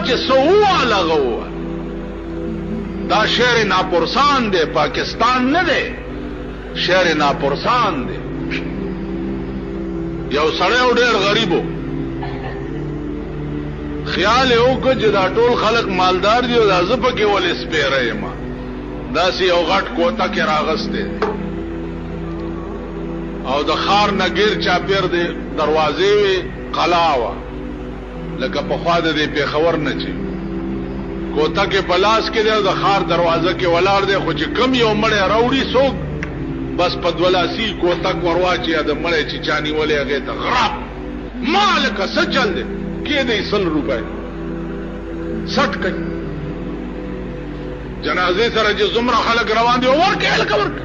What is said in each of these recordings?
چې سووا لغو دا شعر ناپرسان دی پاکستان نه دی شعر ناپرسان دی یو سړی ډېر غریبو خیال یو کو چې دا ټول خلک مالدار دي او دا زپه کې ولې سپیره یم داسې یو غټ کوټه کې راغسته او د خار نګیر چاپیر دی دروازې وی قلاوه لکه په خوا د پیښور نه چې کوټه کې پلاس کې دی او د خار دروازه کې ولاړ دی خو چې کم یو مړی راوړي څوک بس په دولاسي کوټه ورواچي د مړی چې چانی ولې هغه ته غراب مالک سچل دی کې دی 100 روپے 60 کوي جنازه سره چې زمره خلک روان دي ورکه الکه ورکه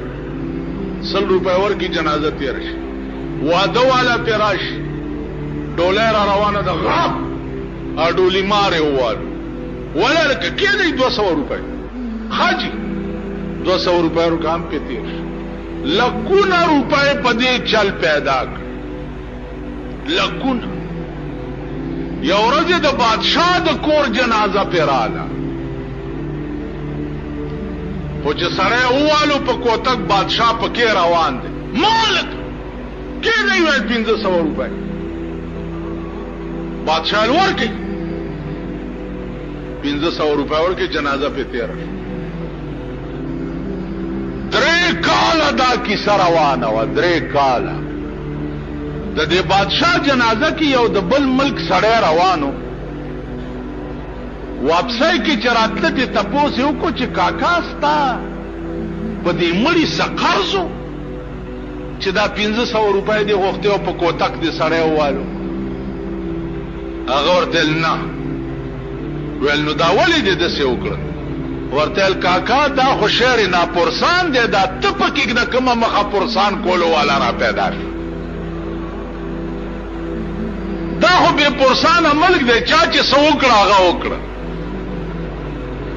100 روپے ورکی جنازه تیر شي واده والا پیراش ډولر روانه ده غاب اډولی ماره ووال ولا لکه کې دی 200 روپے حاجی 200 روپے کام په تیر لکونه روپے په دې چل پیدا لکونه یو ورځ د بادشاہ د کور جنازه پیراله خو چې سړی ووالو په کوتک بادشاہ پکې روان دی مالک کې دی وای 1500 روپے بادشاہ ورکړي 1500 روپے ورکړي جنازه په تیر 3 کاله دا کیسه روانه و 3 کاله د دې بادشاہ جنازه کې یو د بل ملک سړی روانو واپسای کې چراتله دې تپوس یو کو چې کاکا ستا په دې مړی سقرزو چې دا 1500 روپے دې غوښته او په کوتک دې سړی ووالو هغه ورته نه ول نو دا ولې دې دسه وکړه ورته کاکا دا خو شعر ناپرسان دې دا تپ کې نه کومه مخه پرسان کولو والا را پیدا شو دا خو به پرسان ملک دی چا چې سوکړه هغه وکړه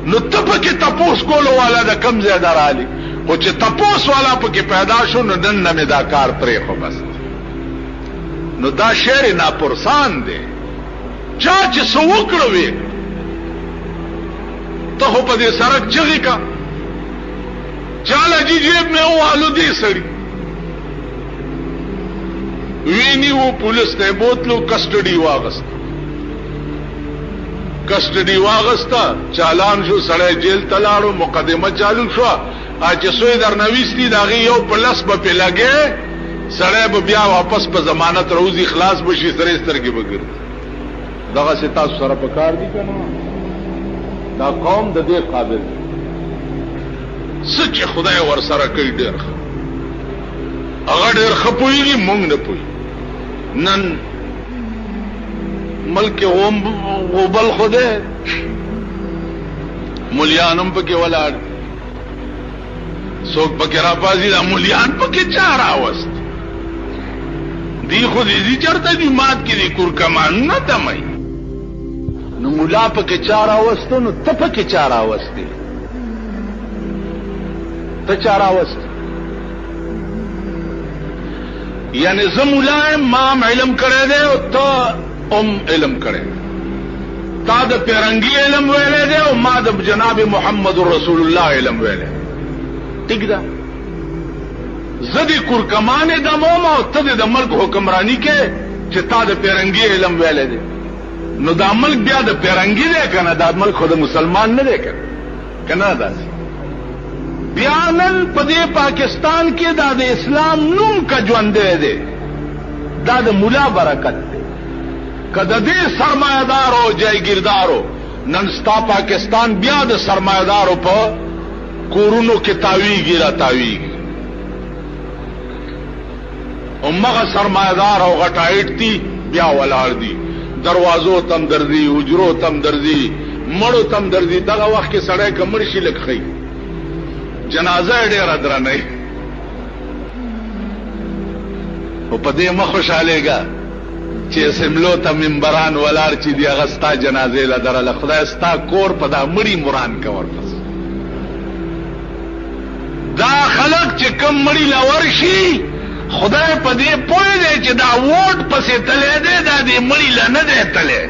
نو تپ کې تپوس کولو والا د کم زیاده رالی او چې تپوس والا پکې پیدا شو نو نن نه دا کار پرې خو بس نو دا شعر ناپرسان دی چا چې سوکړه وي ته په دې سرک چغی کا چاله جی جیب میں والو دی سړی ویني وو پولیس ته بوتلو کسټډي واغست کسټډي واغستا چالان شو سړی جیل تلاړو مقدمه چالو شو اچ سوی درنويستي داغي یو پلس په لګي سړی به بیا واپس په ضمانت روزي خلاص بشي سره سترګي بګر دغه ستا سره په کار دي کنه دا قوم د دې قابل سچ خدای ور سره کوي ډېر هغه ډېر خپويږي مونږ نه پوي نن ملک غوبل خوده مليانم پکې ولاړ څوک پکې را پازي دا مليان پکې چار راوست دی خو دې چرته دی مات کې دی کور کمان نه دمای نو مولا پکې چار راوستو نو ته پکې چار راوستي ته چار راوست یعنی زمولا ما علم کړی دی او ته علم کړي تا د پیرنګي علم ویلې دی او ما د جناب محمد رسول الله علم ویلې ټیک ده زدي کور کمانه د مومو ته د ملک حکمرانی کې چې تا د پیرنګي علم ویلې دی نو د ملک بیا د پیرنګي دی کنه د ملک خود مسلمان نه دی کنه دا بیا نن په دې پاکستان کې د اسلام نوم کا ژوند دی دا د مولا برکت کده دې سرمایدار او جایگیردارو نن ستا پاکستان بیا د سرمایدارو په کورونو کې تاویږي را تاویږي امغه سرمایدار او غټایټ دي بیا ولاړ دي دروازو تم درځي حجرو تم درځي مړو تم درځي دغه وخت کې سړی کمر شي لکخي جنازه ډېر درنه او په دې مخ خوشالهګا چې سملو ته منبران ولار چې دی غستا جنازه لدره خدای ستا کور په دا مړی مران کور پس دا خلق چې کم مړی لور شي خدای په دې پوهه دی چې دا ووټ پسې تلې دی دا دې مړی لنه دی تلې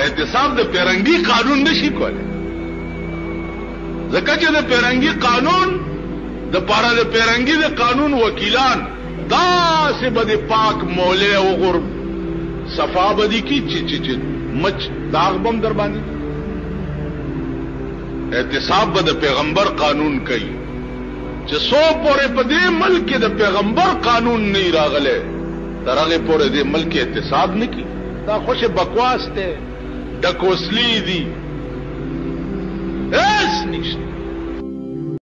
احتساب د پیرنګي قانون نشي کولای. ځکه چې د پیرنګي قانون د پاره د پیرنګي د قانون وکیلان دا سه بده پاک موله او غر صفا بدی کی چې مچ داغ بم در باندې. احتساب د پیغمبر قانون کوي چې سو پورې په دې ملک د پیغمبر قانون نه راغله ترغه پورې دې ملک احتساب نه کی. دا خوش بکواس ته د کوسلی دی اس نشته.